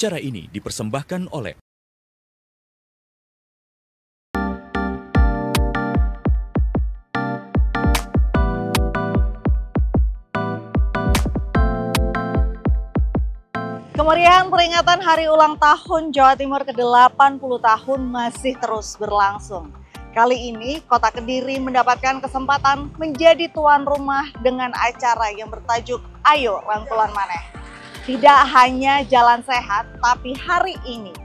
Acara ini dipersembahkan oleh Kemeriahan peringatan Hari Ulang Tahun Jawa Timur ke-80 tahun masih terus berlangsung. Kali ini, Kota Kediri mendapatkan kesempatan menjadi tuan rumah dengan acara yang bertajuk Ayo Rangkulan Maneh. Tidak hanya jalan sehat, tapi hari ini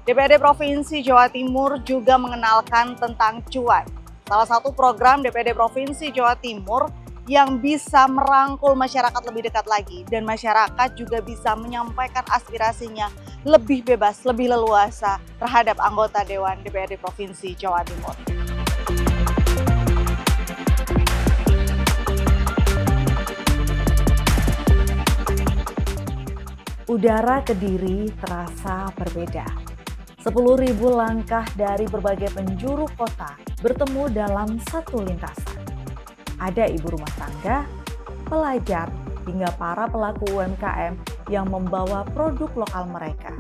DPRD Provinsi Jawa Timur juga mengenalkan tentang cuan. Salah satu program DPRD Provinsi Jawa Timur yang bisa merangkul masyarakat lebih dekat lagi, dan masyarakat juga bisa menyampaikan aspirasinya lebih bebas, lebih leluasa terhadap anggota Dewan DPRD Provinsi Jawa Timur. Udara Kediri terasa berbeda. 10.000 langkah dari berbagai penjuru kota bertemu dalam satu lintasan. Ada ibu rumah tangga, pelajar, hingga para pelaku UMKM yang membawa produk lokal mereka.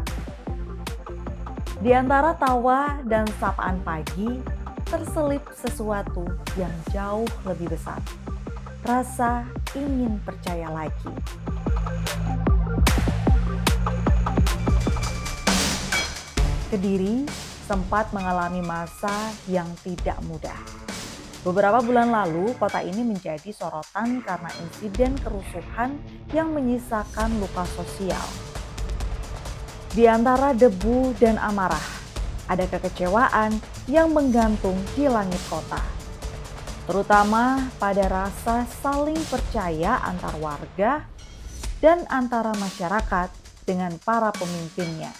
Di antara tawa dan sapaan pagi, terselip sesuatu yang jauh lebih besar. Rasa ingin percaya lagi. Kediri sempat mengalami masa yang tidak mudah. Beberapa bulan lalu, kota ini menjadi sorotan karena insiden kerusuhan yang menyisakan luka sosial. Di antara debu dan amarah, ada kekecewaan yang menggantung di langit kota. Terutama pada rasa saling percaya antar warga dan antara masyarakat dengan para pemimpinnya.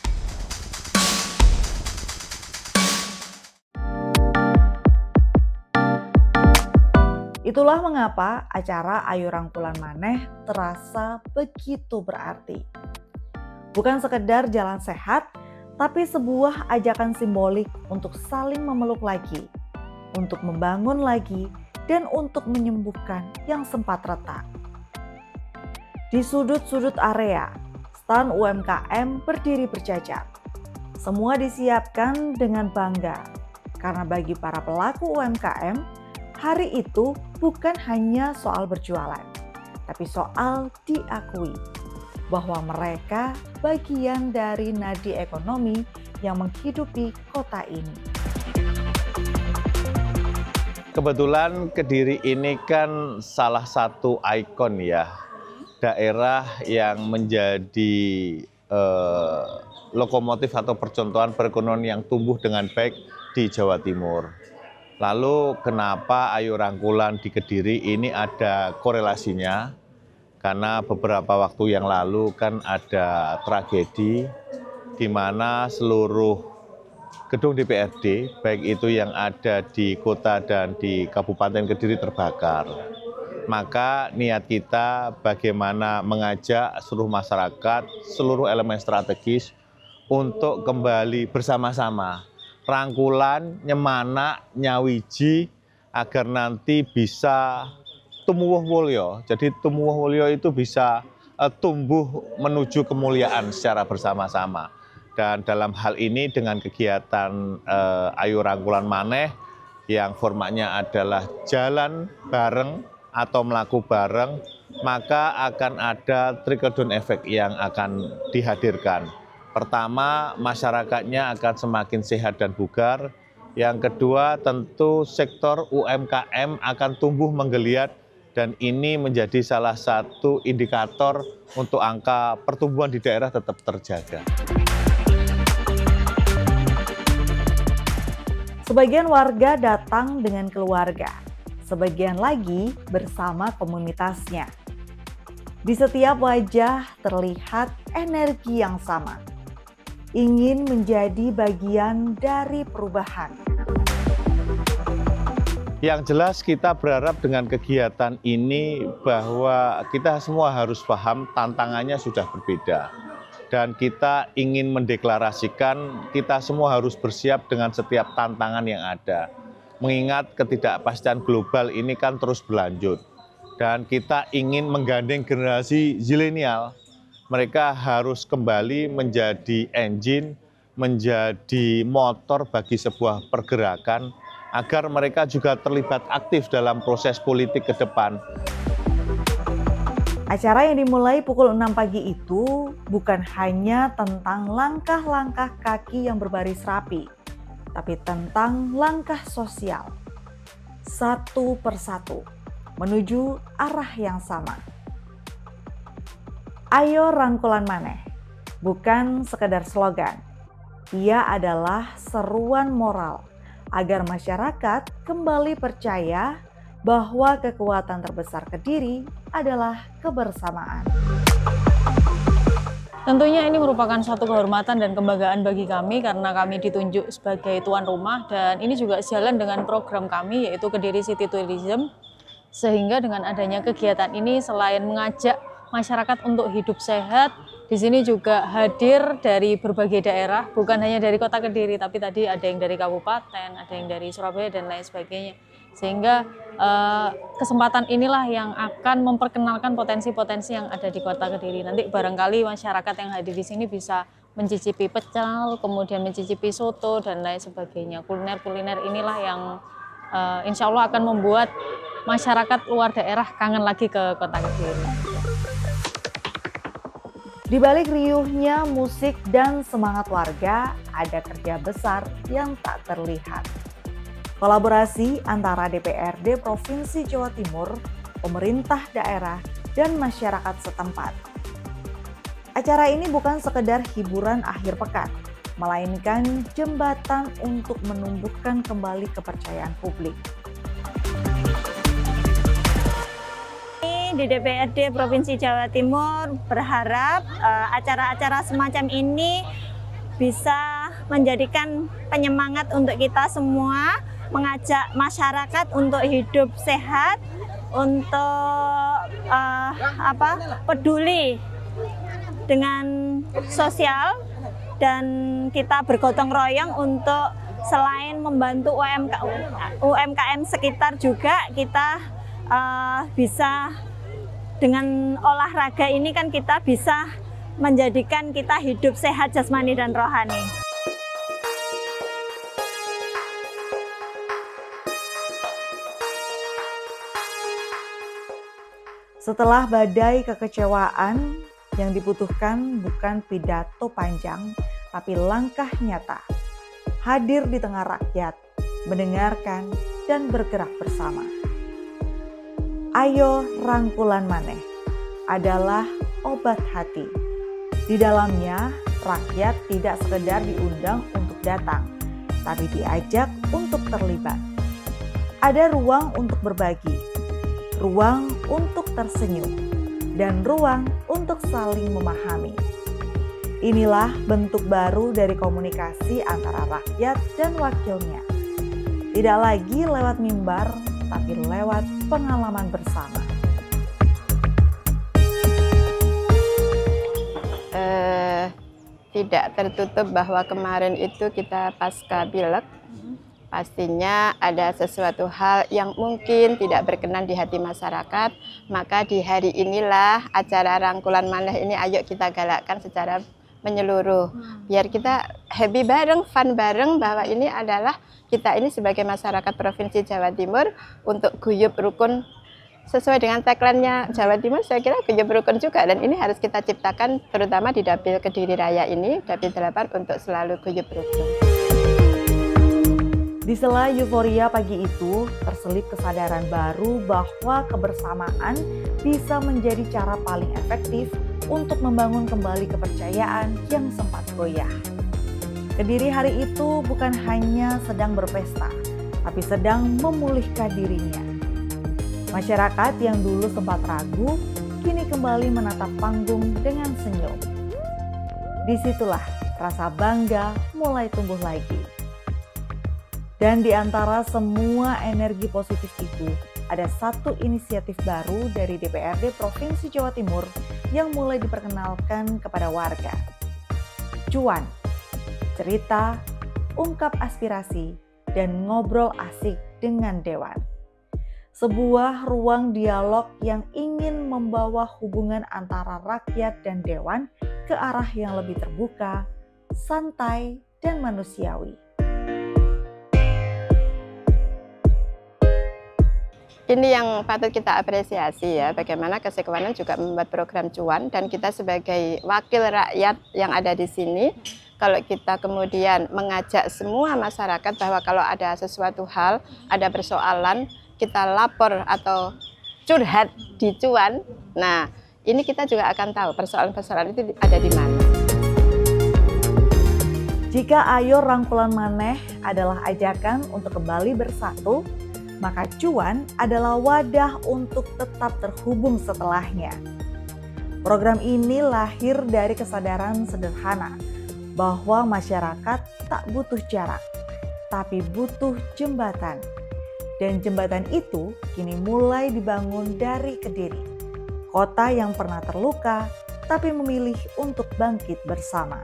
Itulah mengapa acara Ayo Rangkulan Maneh terasa begitu berarti. Bukan sekedar jalan sehat, tapi sebuah ajakan simbolik untuk saling memeluk lagi, untuk membangun lagi, dan untuk menyembuhkan yang sempat retak. Di sudut-sudut area, stan UMKM berdiri berjajar. Semua disiapkan dengan bangga, karena bagi para pelaku UMKM, hari itu bukan hanya soal berjualan, tapi soal diakui bahwa mereka bagian dari nadi ekonomi yang menghidupi kota ini. Kebetulan Kediri ini kan salah satu ikon ya, daerah yang menjadi lokomotif atau percontohan perekonomian yang tumbuh dengan baik di Jawa Timur. Lalu kenapa Ayo Rangkulan di Kediri ini ada korelasinya? Karena beberapa waktu yang lalu kan ada tragedi di mana seluruh gedung DPRD, baik itu yang ada di kota dan di Kabupaten Kediri terbakar. Maka niat kita bagaimana mengajak seluruh masyarakat, seluruh elemen strategis untuk kembali bersama-sama rangkulan, nyemana, nyawiji agar nanti bisa tumuwuh mulya. Jadi tumuwuh mulya itu bisa tumbuh menuju kemuliaan secara bersama-sama. Dan dalam hal ini dengan kegiatan Ayo Rangkulan Maneh yang formatnya adalah jalan bareng atau melaku bareng, maka akan ada trickle down effect yang akan dihadirkan. Pertama, masyarakatnya akan semakin sehat dan bugar. Yang kedua, tentu sektor UMKM akan tumbuh menggeliat, dan ini menjadi salah satu indikator untuk angka pertumbuhan di daerah tetap terjaga. Sebagian warga datang dengan keluarga, sebagian lagi bersama komunitasnya. Di setiap wajah terlihat energi yang sama, ingin menjadi bagian dari perubahan. Yang jelas kita berharap dengan kegiatan ini bahwa kita semua harus paham tantangannya sudah berbeda. Dan kita ingin mendeklarasikan kita semua harus bersiap dengan setiap tantangan yang ada. Mengingat ketidakpastian global ini kan terus berlanjut. Dan kita ingin menggandeng generasi zilenial mereka harus kembali menjadi engine, menjadi motor bagi sebuah pergerakan, agar mereka juga terlibat aktif dalam proses politik ke depan. Acara yang dimulai pukul 6 pagi itu bukan hanya tentang langkah-langkah kaki yang berbaris rapi, tapi tentang langkah sosial, satu persatu, menuju arah yang sama. Ayo rangkulan maneh, bukan sekedar slogan. Ia adalah seruan moral agar masyarakat kembali percaya bahwa kekuatan terbesar Kediri adalah kebersamaan. Tentunya ini merupakan suatu kehormatan dan kebanggaan bagi kami karena kami ditunjuk sebagai tuan rumah, dan ini juga sejalan dengan program kami yaitu Kediri City Tourism. Sehingga dengan adanya kegiatan ini selain mengajak masyarakat untuk hidup sehat, di sini juga hadir dari berbagai daerah, bukan hanya dari Kota Kediri, tapi tadi ada yang dari kabupaten, ada yang dari Surabaya dan lain sebagainya. Sehingga kesempatan inilah yang akan memperkenalkan potensi-potensi yang ada di Kota Kediri. Nanti barangkali masyarakat yang hadir di sini bisa mencicipi pecel, kemudian mencicipi soto dan lain sebagainya. Kuliner-kuliner inilah yang insya Allah akan membuat masyarakat luar daerah kangen lagi ke Kota Kediri. Di balik riuhnya musik dan semangat warga, ada kerja besar yang tak terlihat. Kolaborasi antara DPRD Provinsi Jawa Timur, pemerintah daerah, dan masyarakat setempat. Acara ini bukan sekedar hiburan akhir pekan, melainkan jembatan untuk menumbuhkan kembali kepercayaan publik. Di DPRD Provinsi Jawa Timur berharap acara-acara semacam ini bisa menjadikan penyemangat untuk kita semua, mengajak masyarakat untuk hidup sehat, untuk peduli dengan sosial, dan kita bergotong royong untuk selain membantu UMKM sekitar juga kita bisa dengan olahraga ini kan kita bisa menjadikan kita hidup sehat jasmani dan rohani. Setelah badai kekecewaan, yang dibutuhkan bukan pidato panjang, tapi langkah nyata. Hadir di tengah rakyat, mendengarkan, dan bergerak bersama. Ayo rangkulan maneh adalah obat hati. Di dalamnya, rakyat tidak sekedar diundang untuk datang, tapi diajak untuk terlibat. Ada ruang untuk berbagi, ruang untuk tersenyum, dan ruang untuk saling memahami. Inilah bentuk baru dari komunikasi antara rakyat dan wakilnya. Tidak lagi lewat mimbar, tapi lewat pengalaman bersama. Tidak tertutup bahwa kemarin itu kita pasca pilek, pastinya ada sesuatu hal yang mungkin tidak berkenan di hati masyarakat, maka di hari inilah acara rangkulan maneh ini ayo kita galakkan secara menyeluruh, biar kita happy bareng, fun bareng, bahwa ini adalah kita ini sebagai masyarakat Provinsi Jawa Timur untuk guyub rukun. Sesuai dengan tagline-nya Jawa Timur, saya kira guyub rukun juga, dan ini harus kita ciptakan terutama di Dapil Kediri Raya ini, Dapil 8, untuk selalu guyub rukun. Di sela euforia pagi itu, terselip kesadaran baru bahwa kebersamaan bisa menjadi cara paling efektif untuk membangun kembali kepercayaan yang sempat goyah. Kediri hari itu bukan hanya sedang berpesta, tapi sedang memulihkan dirinya. Masyarakat yang dulu sempat ragu, kini kembali menatap panggung dengan senyum. Disitulah rasa bangga mulai tumbuh lagi. Dan di antara semua energi positif itu, ada satu inisiatif baru dari DPRD Provinsi Jawa Timur yang mulai diperkenalkan kepada warga. Cuan, cerita, ungkap aspirasi, dan ngobrol asik dengan Dewan. Sebuah ruang dialog yang ingin membawa hubungan antara rakyat dan dewan ke arah yang lebih terbuka, santai, dan manusiawi. Ini yang patut kita apresiasi ya, bagaimana Kesekuanan juga membuat program cuan, dan kita sebagai wakil rakyat yang ada di sini, kalau kita kemudian mengajak semua masyarakat bahwa kalau ada sesuatu hal, ada persoalan, kita lapor atau curhat di cuan, nah ini kita juga akan tahu persoalan-persoalan itu ada di mana. Jika Ayo Rangkulan Maneh adalah ajakan untuk kembali bersatu, maka cuan adalah wadah untuk tetap terhubung setelahnya. Program ini lahir dari kesadaran sederhana bahwa masyarakat tak butuh jarak, tapi butuh jembatan. Dan jembatan itu kini mulai dibangun dari Kediri, kota yang pernah terluka tapi memilih untuk bangkit bersama.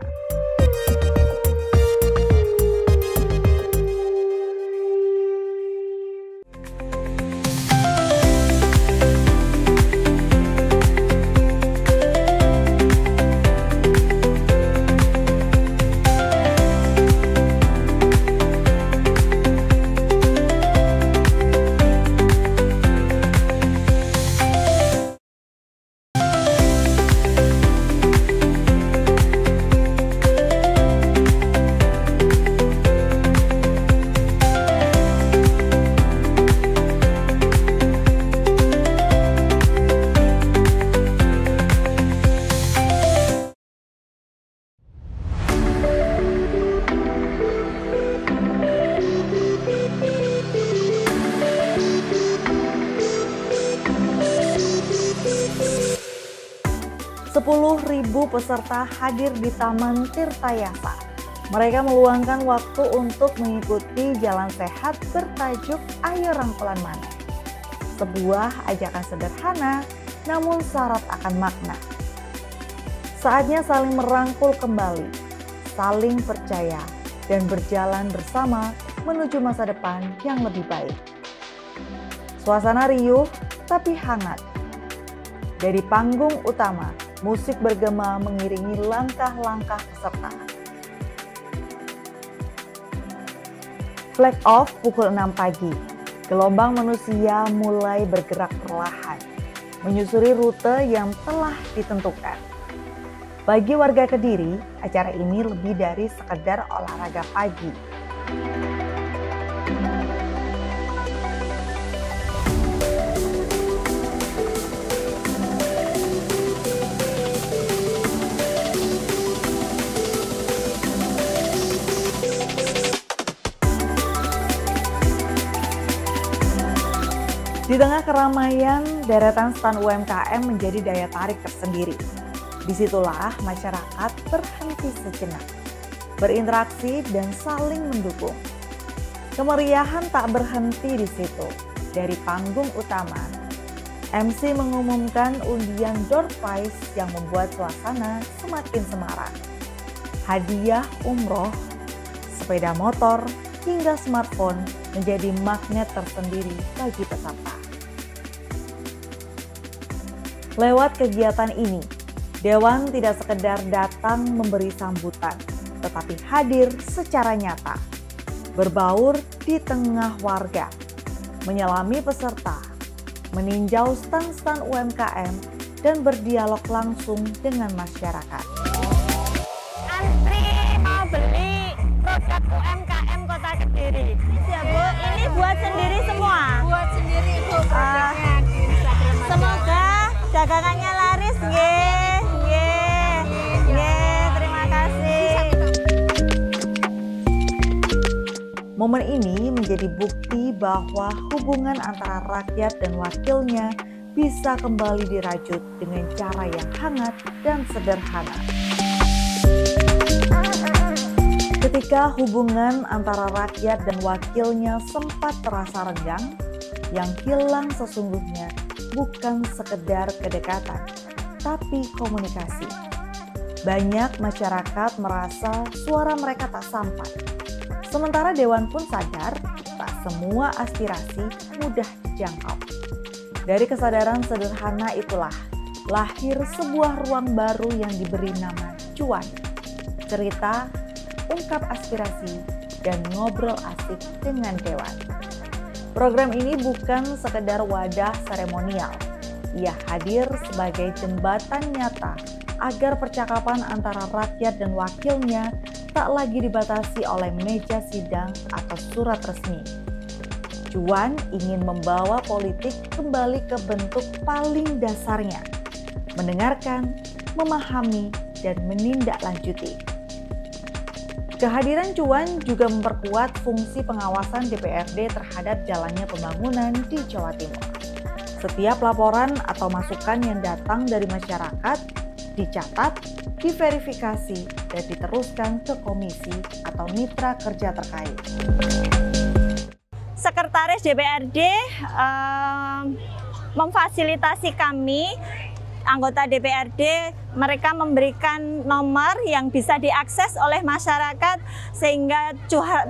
Ribu peserta hadir di Taman Tirtayasa. Mereka meluangkan waktu untuk mengikuti jalan sehat bertajuk Ayo Rangkulan Maneh. Sebuah ajakan sederhana namun syarat akan makna. Saatnya saling merangkul kembali, saling percaya, dan berjalan bersama menuju masa depan yang lebih baik. Suasana riuh tapi hangat. Dari panggung utama, musik bergema mengiringi langkah-langkah peserta. Flag off pukul 6 pagi, gelombang manusia mulai bergerak perlahan, menyusuri rute yang telah ditentukan. Bagi warga Kediri, acara ini lebih dari sekedar olahraga pagi. Di tengah keramaian, deretan stand UMKM menjadi daya tarik tersendiri. Disitulah masyarakat berhenti sejenak, berinteraksi dan saling mendukung. Kemeriahan tak berhenti di situ. Dari panggung utama, MC mengumumkan undian door prize yang membuat suasana semakin semarak. Hadiah umroh, sepeda motor, hingga smartphone menjadi magnet tersendiri bagi peserta. Lewat kegiatan ini, Dewan tidak sekedar datang memberi sambutan, tetapi hadir secara nyata, berbaur di tengah warga, menyelami peserta, meninjau stand-stand UMKM, dan berdialog langsung dengan masyarakat. Antri mau beli produk UMKM Kota Kediri. Ya Bu, ini buat sendiri semua? Buat sendiri Bu, produknya di Instagram. Semoga dagangannya laris, nggih. Terima kasih. Momen ini menjadi bukti bahwa hubungan antara rakyat dan wakilnya bisa kembali dirajut dengan cara yang hangat dan sederhana. Ketika hubungan antara rakyat dan wakilnya sempat terasa renggang, yang hilang sesungguhnya bukan sekedar kedekatan, tapi komunikasi. Banyak masyarakat merasa suara mereka tak sampai. Sementara Dewan pun sadar tak semua aspirasi mudah dijangkau. Dari kesadaran sederhana itulah lahir sebuah ruang baru yang diberi nama Cuan. Cerita, ungkap aspirasi, dan ngobrol asik dengan Dewan. Program ini bukan sekedar wadah seremonial. Ia hadir sebagai jembatan nyata agar percakapan antara rakyat dan wakilnya tak lagi dibatasi oleh meja sidang atau surat resmi. Cuan ingin membawa politik kembali ke bentuk paling dasarnya, mendengarkan, memahami, dan menindaklanjuti. Kehadiran Cuan juga memperkuat fungsi pengawasan DPRD terhadap jalannya pembangunan di Jawa Timur. Setiap laporan atau masukan yang datang dari masyarakat dicatat, diverifikasi, dan diteruskan ke komisi atau mitra kerja terkait. Sekretaris DPRD memfasilitasi kami, anggota DPRD, mereka memberikan nomor yang bisa diakses oleh masyarakat sehingga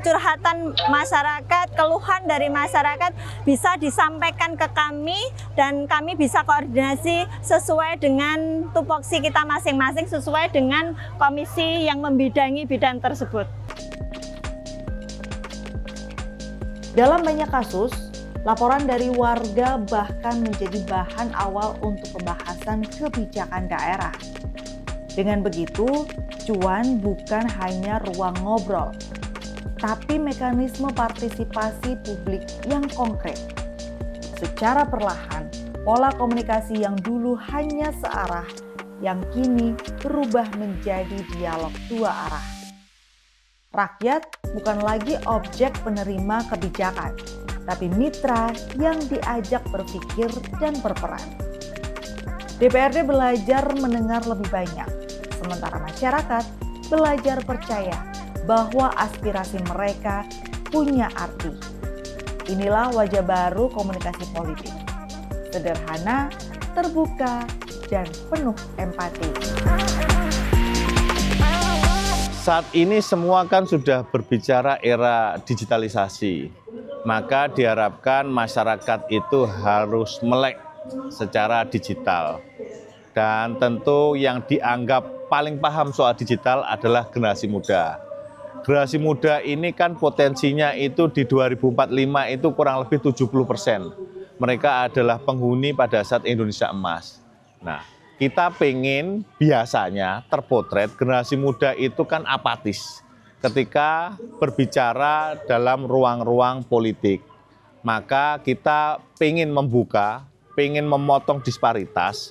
curhatan masyarakat, keluhan dari masyarakat bisa disampaikan ke kami dan kami bisa koordinasi sesuai dengan tupoksi kita masing-masing, sesuai dengan komisi yang membidangi bidang tersebut. Dalam banyak kasus, laporan dari warga bahkan menjadi bahan awal untuk pembahasan kebijakan daerah. Dengan begitu, Cuan bukan hanya ruang ngobrol, tapi mekanisme partisipasi publik yang konkret. Secara perlahan, pola komunikasi yang dulu hanya searah, yang kini berubah menjadi dialog dua arah. Rakyat bukan lagi objek penerima kebijakan, tapi mitra yang diajak berpikir dan berperan. DPRD belajar mendengar lebih banyak, sementara masyarakat belajar percaya bahwa aspirasi mereka punya arti. Inilah wajah baru komunikasi politik. Sederhana, terbuka, dan penuh empati. Saat ini semua kan sudah berbicara era digitalisasi, maka diharapkan masyarakat itu harus melek secara digital. Dan tentu yang dianggap paling paham soal digital adalah generasi muda. Generasi muda ini kan potensinya itu di 2045 itu kurang lebih 70%. Mereka adalah penghuni pada saat Indonesia emas. Nah, kita pengen biasanya terpotret generasi muda itu kan apatis ketika berbicara dalam ruang-ruang politik. Maka kita pengen membuka, pengen memotong disparitas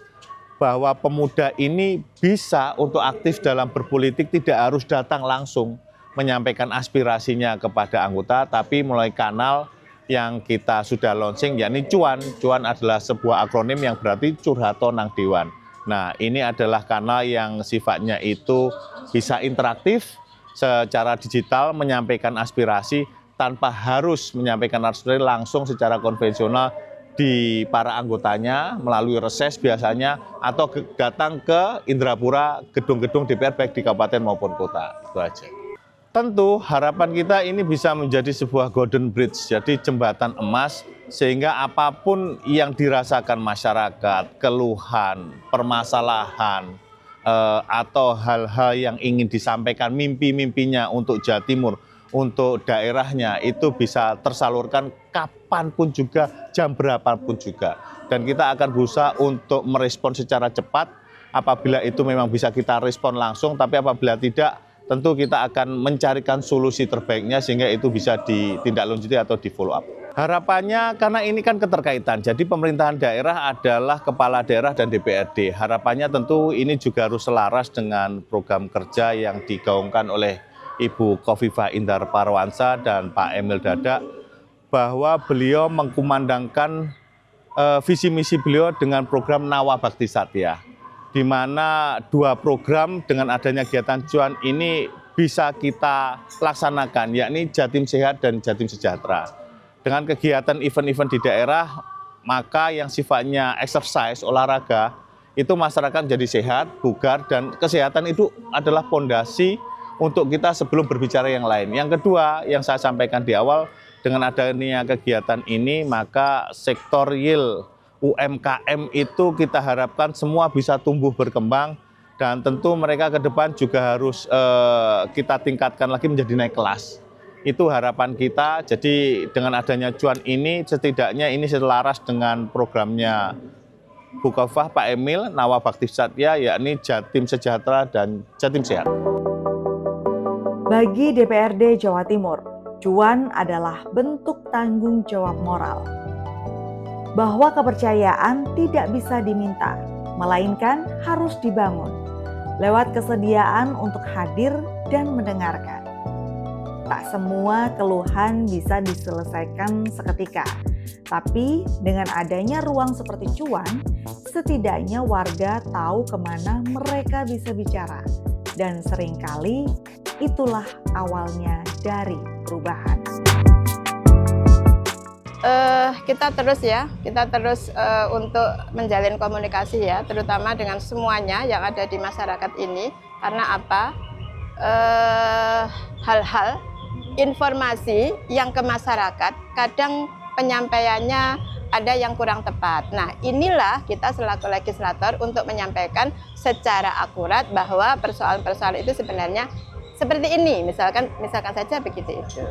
bahwa pemuda ini bisa untuk aktif dalam berpolitik tidak harus datang langsung menyampaikan aspirasinya kepada anggota, tapi melalui kanal yang kita sudah launching, yakni Cuan. Cuan adalah sebuah akronim yang berarti curhato nang Dewan. Nah, ini adalah kanal yang sifatnya itu bisa interaktif secara digital, menyampaikan aspirasi tanpa harus menyampaikan aspirasi langsung secara konvensional di para anggotanya melalui reses biasanya atau datang ke Indrapura, gedung-gedung DPR baik di kabupaten maupun kota. Itu aja. Tentu harapan kita ini bisa menjadi sebuah golden bridge, jadi jembatan emas, sehingga apapun yang dirasakan masyarakat, keluhan, permasalahan, atau hal-hal yang ingin disampaikan, mimpi-mimpinya untuk Jawa Timur, untuk daerahnya, itu bisa tersalurkan kapanpun juga, jam berapapun juga. Dan kita akan berusaha untuk merespon secara cepat, apabila itu memang bisa kita respon langsung, tapi apabila tidak, tentu kita akan mencarikan solusi terbaiknya sehingga itu bisa ditindaklanjuti atau di follow up. Harapannya karena ini kan keterkaitan, jadi pemerintahan daerah adalah kepala daerah dan DPRD. Harapannya tentu ini juga harus selaras dengan program kerja yang digaungkan oleh Ibu Khofifah Indar Parawansa dan Pak Emil Dardak, bahwa beliau mengkumandangkan visi misi beliau dengan program Nawa Bakti Satya, di mana dua program dengan adanya kegiatan Cuan ini bisa kita laksanakan, yakni Jatim Sehat dan Jatim Sejahtera. Dengan kegiatan event-event di daerah, maka yang sifatnya exercise, olahraga, itu masyarakat jadi sehat, bugar, dan kesehatan itu adalah fondasi untuk kita sebelum berbicara yang lain. Yang kedua, yang saya sampaikan di awal, dengan adanya kegiatan ini, maka sektor real UMKM itu kita harapkan semua bisa tumbuh berkembang, dan tentu mereka ke depan juga harus kita tingkatkan lagi menjadi naik kelas. Itu harapan kita. Jadi dengan adanya cuan ini setidaknya ini selaras dengan programnya Bukofah Pak Emil Nawabakti Satya, yakni Jatim Sejahtera dan Jatim Sehat. Bagi DPRD Jawa Timur, cuan adalah bentuk tanggung jawab moral. Bahwa kepercayaan tidak bisa diminta, melainkan harus dibangun lewat kesediaan untuk hadir dan mendengarkan. Tak semua keluhan bisa diselesaikan seketika, tapi dengan adanya ruang seperti cuan, setidaknya warga tahu kemana mereka bisa bicara, dan seringkali itulah awalnya dari perubahan. Kita terus untuk menjalin komunikasi ya, terutama dengan semuanya yang ada di masyarakat ini. Karena apa? Hal-hal informasi yang ke masyarakat kadang penyampaiannya ada yang kurang tepat. Nah, inilah kita selaku legislator untuk menyampaikan secara akurat bahwa persoalan-persoalan itu sebenarnya seperti ini, misalkan saja begitu itu.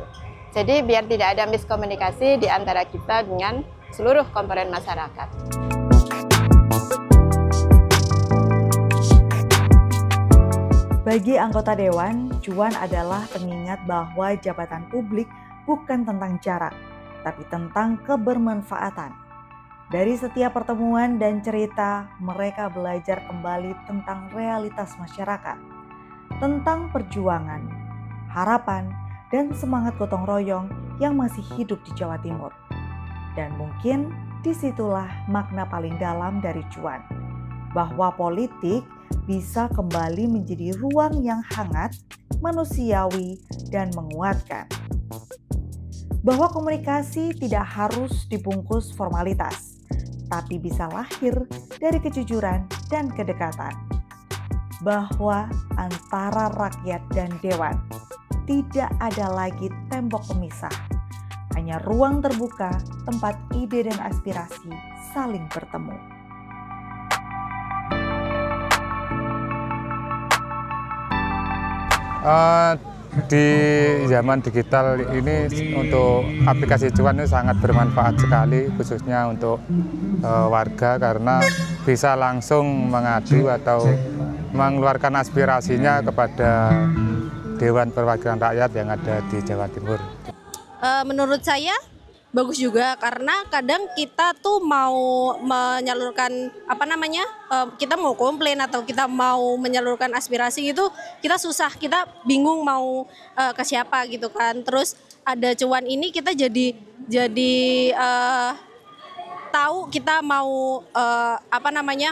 Jadi biar tidak ada miskomunikasi di antara kita dengan seluruh komponen masyarakat. Bagi anggota Dewan, cuan adalah pengingat bahwa jabatan publik bukan tentang jarak, tapi tentang kebermanfaatan. Dari setiap pertemuan dan cerita, mereka belajar kembali tentang realitas masyarakat, tentang perjuangan, harapan, dan semangat gotong royong yang masih hidup di Jawa Timur. Dan mungkin disitulah makna paling dalam dari cuan, bahwa politik bisa kembali menjadi ruang yang hangat, manusiawi, dan menguatkan. Bahwa komunikasi tidak harus dibungkus formalitas, tapi bisa lahir dari kejujuran dan kedekatan. Bahwa antara rakyat dan dewan tidak ada lagi tembok pemisah, hanya ruang terbuka tempat ide dan aspirasi saling bertemu. Di zaman digital ini untuk aplikasi cuan ini sangat bermanfaat sekali, khususnya untuk warga, karena bisa langsung mengadu atau mengeluarkan aspirasinya kepada Dewan Perwakilan Rakyat yang ada di Jawa Timur. Menurut saya bagus juga, karena kadang kita tuh mau menyalurkan kita mau komplain atau kita mau menyalurkan aspirasi gitu, kita susah, kita bingung mau ke siapa gitu kan. Terus ada cuan ini kita jadi tahu kita mau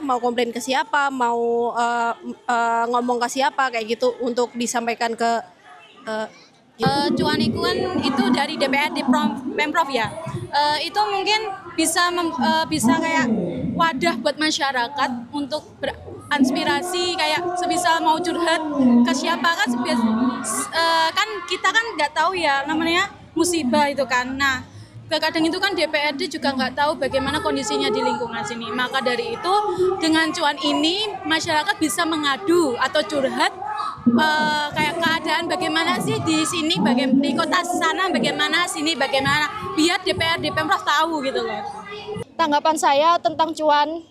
mau komplain ke siapa, mau ngomong ke siapa kayak gitu untuk disampaikan ke cuan itu kan itu dari DPRD Pemprov ya. Itu mungkin bisa kayak wadah buat masyarakat untuk beraspirasi, kayak sebisa mau curhat ke siapa kan kan kita kan nggak tahu ya namanya musibah itu kan. Nah, kadang itu kan DPRD juga nggak tahu bagaimana kondisinya di lingkungan sini. Maka dari itu dengan cuan ini masyarakat bisa mengadu atau curhat kayak keadaan bagaimana sih di sini, di kota sana bagaimana, sini bagaimana, biar DPRD Pemprov tahu gitu loh. Tanggapan saya tentang cuan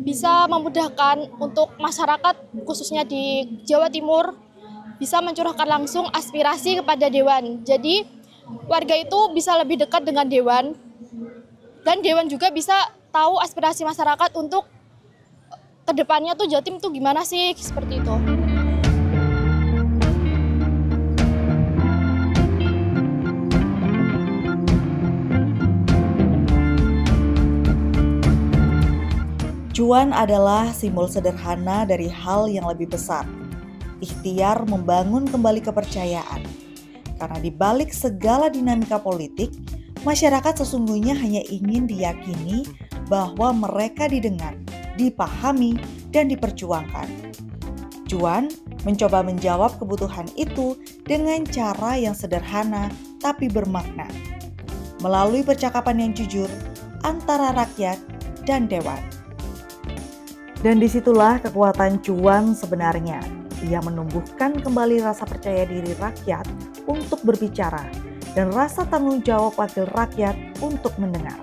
bisa memudahkan untuk masyarakat khususnya di Jawa Timur bisa mencurahkan langsung aspirasi kepada Dewan. Jadi warga itu bisa lebih dekat dengan Dewan, dan Dewan juga bisa tahu aspirasi masyarakat untuk kedepannya tuh Jatim tuh gimana sih, seperti itu. Cuan adalah simbol sederhana dari hal yang lebih besar, ikhtiar membangun kembali kepercayaan. Karena di balik segala dinamika politik, masyarakat sesungguhnya hanya ingin diyakini bahwa mereka didengar, dipahami, dan diperjuangkan. Cuan mencoba menjawab kebutuhan itu dengan cara yang sederhana tapi bermakna. Melalui percakapan yang jujur, antara rakyat dan dewan. Dan disitulah kekuatan cuan sebenarnya. Ia menumbuhkan kembali rasa percaya diri rakyat untuk berbicara dan rasa tanggung jawab wakil rakyat untuk mendengar.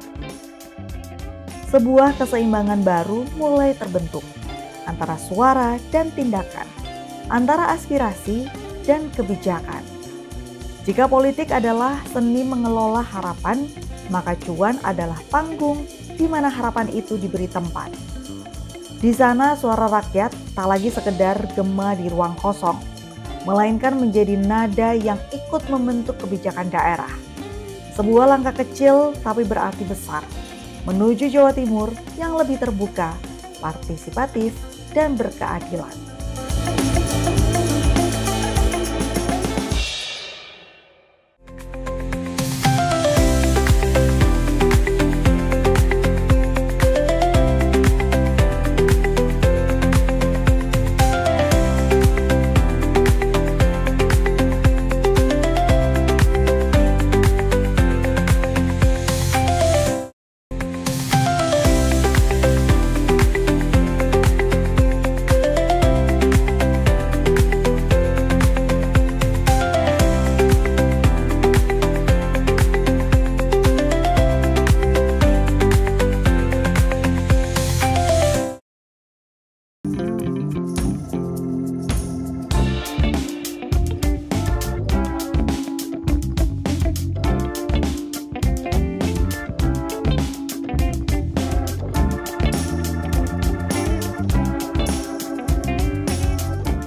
Sebuah keseimbangan baru mulai terbentuk antara suara dan tindakan, antara aspirasi dan kebijakan. Jika politik adalah seni mengelola harapan, maka cuan adalah panggung di mana harapan itu diberi tempat. Di sana suara rakyat tak lagi sekedar gema di ruang kosong, melainkan menjadi nada yang ikut membentuk kebijakan daerah. Sebuah langkah kecil tapi berarti besar, menuju Jawa Timur yang lebih terbuka, partisipatif, dan berkeadilan.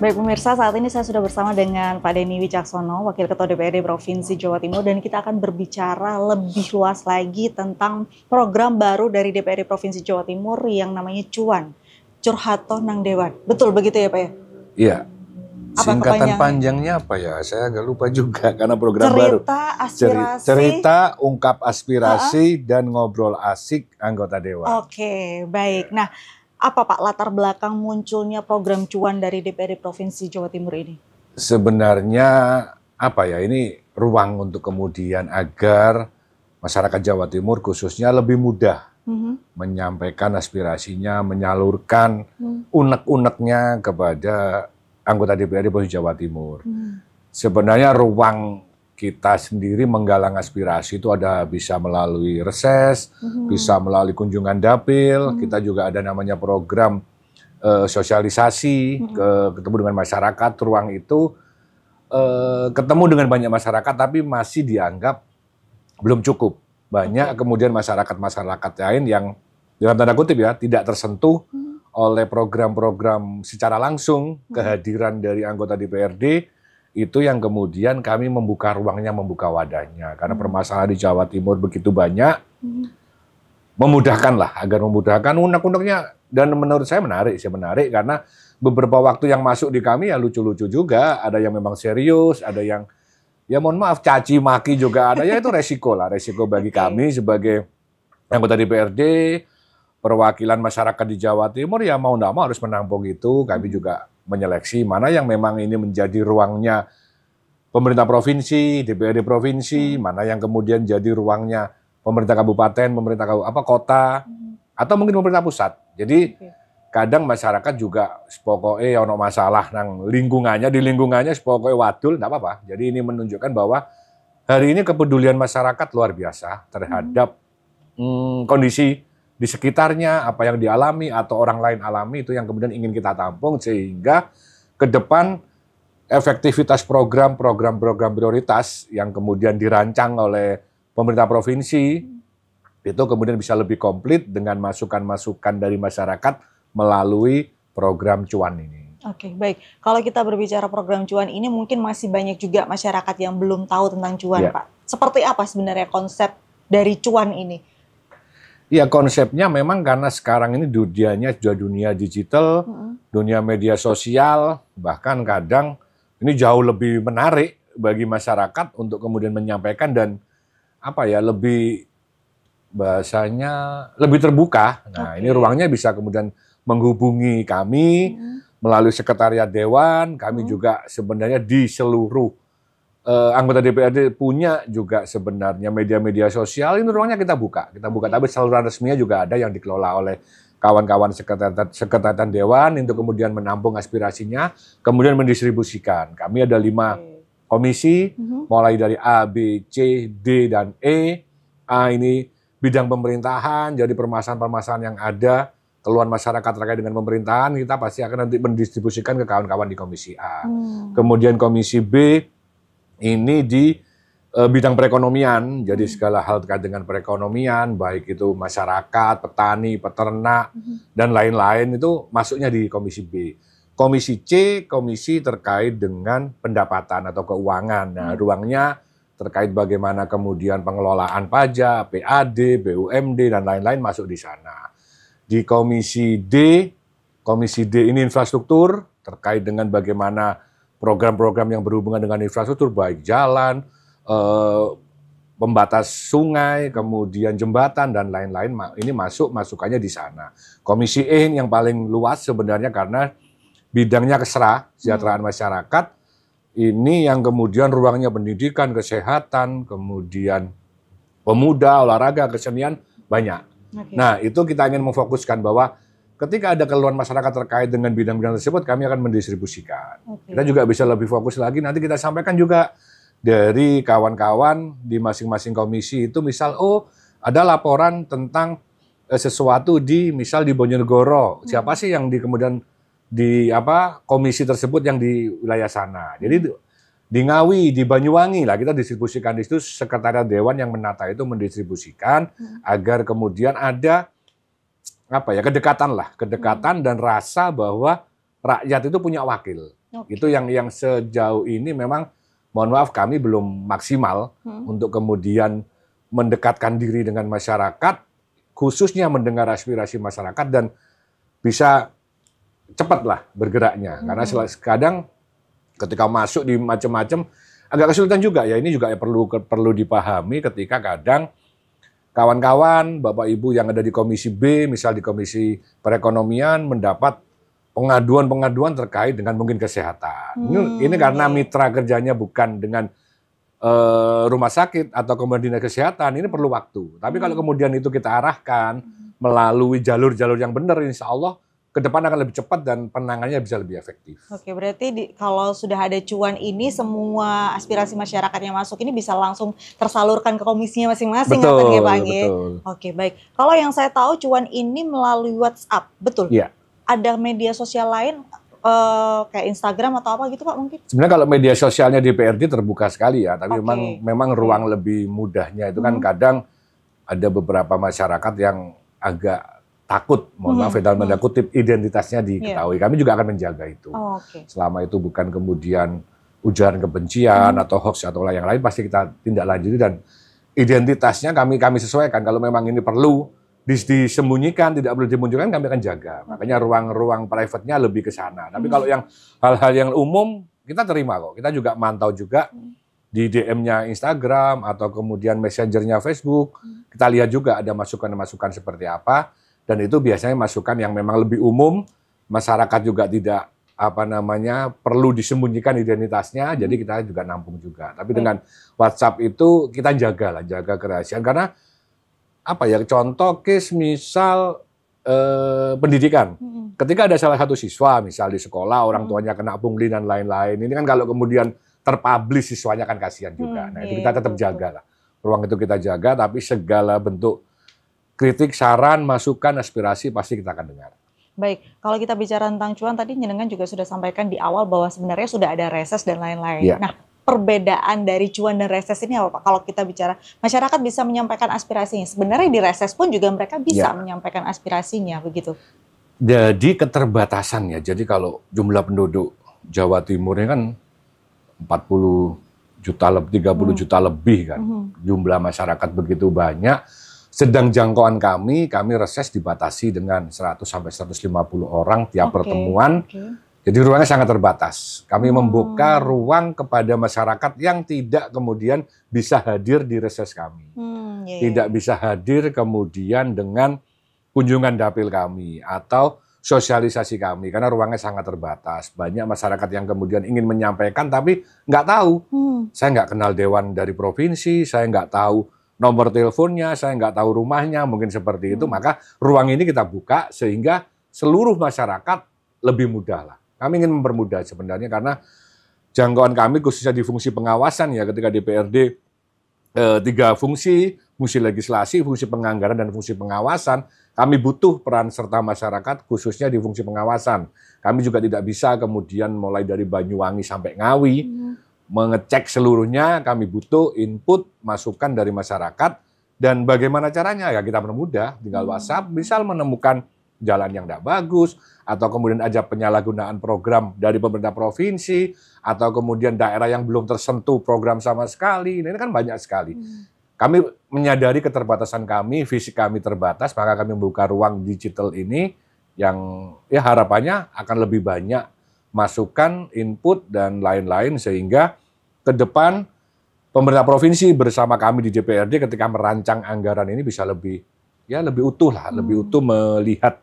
Baik pemirsa, saat ini saya sudah bersama dengan Pak Denny Wicaksono, Wakil Ketua DPRD Provinsi Jawa Timur, dan kita akan berbicara lebih luas lagi tentang program baru dari DPRD Provinsi Jawa Timur yang namanya Cuan, Curhato Nang Dewan. Betul begitu ya Pak ya? Iya. Singkatan panjangnya apa ya? Saya agak lupa juga karena program baru. Aspirasi. Cerita, ungkap aspirasi, dan ngobrol asik anggota dewan. Oke, baik. Nah, apa Pak latar belakang munculnya program Cuan dari DPRD Provinsi Jawa Timur ini? Sebenarnya apa ya, ini ruang untuk kemudian agar masyarakat Jawa Timur khususnya lebih mudah menyampaikan aspirasinya, menyalurkan unek-uneknya kepada anggota DPRD Provinsi Jawa Timur. Sebenarnya ruang kita sendiri menggalang aspirasi itu ada bisa melalui reses, bisa melalui kunjungan dapil, kita juga ada namanya program sosialisasi, ketemu dengan masyarakat, ruang itu ketemu dengan banyak masyarakat tapi masih dianggap belum cukup. Banyak kemudian masyarakat-masyarakat lain yang dalam tanda kutip ya tidak tersentuh oleh program-program secara langsung kehadiran dari anggota DPRD, itu yang kemudian kami membuka ruangnya, membuka wadahnya. Karena permasalahan di Jawa Timur begitu banyak, memudahkanlah, agar memudahkan unek-uneknya. Dan menurut saya menarik karena beberapa waktu yang masuk di kami ya lucu-lucu juga. Ada yang memang serius, ada yang ya mohon maaf caci maki juga ada. Ya itu resiko bagi kami sebagai anggota DPRD, perwakilan masyarakat di Jawa Timur ya mau nggak mau harus menampung itu. Kami juga menyeleksi mana yang memang ini menjadi ruangnya pemerintah provinsi, DPRD provinsi, mana yang kemudian jadi ruangnya pemerintah kabupaten, pemerintah kota, atau mungkin pemerintah pusat. Jadi kadang masyarakat juga pokoknya ono masalah nang lingkungannya, di lingkungannya pokoknya wadul, enggak apa-apa. Jadi ini menunjukkan bahwa hari ini kepedulian masyarakat luar biasa terhadap kondisi di sekitarnya, apa yang dialami atau orang lain alami, itu yang kemudian ingin kita tampung sehingga ke depan efektivitas program prioritas yang kemudian dirancang oleh pemerintah provinsi itu kemudian bisa lebih komplit dengan masukan-masukan dari masyarakat melalui program Cuan ini. Oke, baik. Kalau kita berbicara program Cuan ini mungkin masih banyak juga masyarakat yang belum tahu tentang Cuan, Pak. Seperti apa sebenarnya konsep dari Cuan ini? Ya konsepnya memang karena sekarang ini dunianya sudah dunia digital, dunia media sosial, bahkan kadang ini jauh lebih menarik bagi masyarakat untuk kemudian menyampaikan dan apa ya lebih bahasanya lebih terbuka. Nah ini ruangnya bisa kemudian menghubungi kami melalui sekretariat dewan, kami juga sebenarnya di seluruh anggota DPRD punya juga sebenarnya media-media sosial, ini ruangnya kita buka, tapi saluran resminya juga ada yang dikelola oleh kawan-kawan sekretariat Dewan untuk kemudian menampung aspirasinya, kemudian mendistribusikan. Kami ada 5 komisi, mulai dari A, B, C, D, dan E. A ini bidang pemerintahan, jadi permasalahan-permasalahan yang ada, keluhan masyarakat terkait dengan pemerintahan, kita pasti akan nanti mendistribusikan ke kawan-kawan di komisi A. Kemudian komisi B, ini di bidang perekonomian, jadi segala hal terkait dengan perekonomian, baik itu masyarakat, petani, peternak, dan lain-lain itu masuknya di komisi B. Komisi C, komisi terkait dengan pendapatan atau keuangan. Nah, ruangnya terkait bagaimana kemudian pengelolaan pajak, PAD, BUMD, dan lain-lain masuk di sana. Di komisi D ini infrastruktur, terkait dengan bagaimana program-program yang berhubungan dengan infrastruktur, baik jalan, pembatas sungai, kemudian jembatan, dan lain-lain, ini masukannya di sana. Komisi E yang paling luas sebenarnya karena bidangnya kesejahteraan masyarakat, ini yang kemudian ruangnya pendidikan, kesehatan, kemudian pemuda, olahraga, kesenian, banyak. Nah, itu kita ingin memfokuskan bahwa ketika ada keluhan masyarakat terkait dengan bidang-bidang tersebut, kami akan mendistribusikan. Kita juga bisa lebih fokus lagi, nanti kita sampaikan juga dari kawan-kawan di masing-masing komisi itu, misal, oh ada laporan tentang sesuatu misal di Bojonegoro, siapa sih yang kemudian di komisi tersebut yang di wilayah sana. Jadi di Ngawi, di Banyuwangi lah kita distribusikan di situ, sekretariat Dewan yang menata itu mendistribusikan agar kemudian ada kedekatan dan rasa bahwa rakyat itu punya wakil. Itu yang sejauh ini memang mohon maaf kami belum maksimal untuk kemudian mendekatkan diri dengan masyarakat, khususnya mendengar aspirasi masyarakat dan bisa cepatlah bergeraknya. Karena kadang ketika masuk di macam-macam agak kesulitan juga ya. Ini juga perlu dipahami ketika kadang kawan-kawan, Bapak Ibu yang ada di komisi B, misal di komisi perekonomian mendapat pengaduan-pengaduan terkait dengan mungkin kesehatan. Ini karena mitra kerjanya bukan dengan rumah sakit atau kemudian dinas kesehatan, ini perlu waktu. Tapi kalau kemudian itu kita arahkan melalui jalur-jalur yang benar, insya Allah ke depan akan lebih cepat dan penanganannya bisa lebih efektif. Oke, berarti kalau sudah ada cuan ini, semua aspirasi masyarakat yang masuk ini bisa langsung tersalurkan ke komisinya masing-masing. Betul, Pak, betul. Oke, baik. Kalau yang saya tahu cuan ini melalui WhatsApp, betul? Iya. Ada media sosial lain kayak Instagram atau apa gitu Pak mungkin? Sebenarnya kalau media sosialnya di PRD terbuka sekali ya, tapi memang ruang lebih mudahnya itu kan kadang ada beberapa masyarakat yang agak takut, mohon maaf dalam tanda kutip, identitasnya diketahui. Kami juga akan menjaga itu. Selama itu bukan kemudian ujaran kebencian atau hoax atau yang lain, pasti kita tindak lanjuti dan identitasnya kami sesuaikan. Kalau memang ini perlu disembunyikan, tidak perlu dimunculkan, kami akan jaga. Makanya ruang-ruang private-nya lebih ke sana. Tapi kalau yang hal-hal yang umum, kita terima kok. Kita juga mantau juga di DM-nya Instagram atau kemudian Messenger-nya Facebook. Kita lihat juga ada masukan-masukan seperti apa. Dan itu biasanya masukan yang memang lebih umum, masyarakat juga tidak perlu disembunyikan identitasnya, jadi kita juga nampung juga. Tapi dengan WhatsApp itu kita jaga kerahasiaan karena contoh case misal pendidikan. Ketika ada salah satu siswa misal di sekolah orang tuanya kena pungli dan lain-lain, ini kan kalau kemudian terpublish siswanya kan kasihan juga. Nah, itu kita tetap jaga lah. Ruang itu kita jaga, tapi segala bentuk kritik, saran, masukan, aspirasi pasti kita akan dengar. Baik, kalau kita bicara tentang cuan, tadi Njenengan juga sudah sampaikan di awal bahwa sebenarnya sudah ada reses dan lain-lain. Nah, perbedaan dari cuan dan reses ini apa Pak? Kalau kita bicara, masyarakat bisa menyampaikan aspirasinya. Sebenarnya di reses pun juga mereka bisa menyampaikan aspirasinya, begitu? Jadi keterbatasannya, jadi kalau jumlah penduduk Jawa Timur ini kan 40 juta lebih, 30 juta lebih kan. Jumlah masyarakat begitu banyak. Sedang jangkauan kami reses dibatasi dengan 100 sampai 150 orang tiap pertemuan. Jadi ruangnya sangat terbatas. Kami membuka ruang kepada masyarakat yang tidak kemudian bisa hadir di reses kami. Tidak bisa hadir kemudian dengan kunjungan dapil kami atau sosialisasi kami, karena ruangnya sangat terbatas. Banyak masyarakat yang kemudian ingin menyampaikan, tapi nggak tahu. Saya nggak kenal dewan dari provinsi, saya nggak tahu nomor teleponnya, saya nggak tahu rumahnya, mungkin seperti itu. Maka ruang ini kita buka sehingga seluruh masyarakat lebih mudah lah. Kami ingin mempermudah sebenarnya, karena jangkauan kami khususnya di fungsi pengawasan ya, ketika DPRD 3 fungsi legislasi, fungsi penganggaran, dan fungsi pengawasan, kami butuh peran serta masyarakat khususnya di fungsi pengawasan. Kami juga tidak bisa kemudian mulai dari Banyuwangi sampai Ngawi, mengecek seluruhnya, kami butuh input, masukan dari masyarakat, dan bagaimana caranya? Ya kita permudah, tinggal WhatsApp, misal menemukan jalan yang tidak bagus, atau kemudian ada penyalahgunaan program dari pemerintah provinsi, atau kemudian daerah yang belum tersentuh program sama sekali, ini kan banyak sekali. Kami menyadari keterbatasan kami, fisik kami terbatas, maka kami membuka ruang digital ini yang ya harapannya akan lebih banyak masukan, input, dan lain-lain, sehingga ke depan pemerintah provinsi bersama kami di DPRD ketika merancang anggaran ini bisa lebih utuh lah, lebih utuh melihat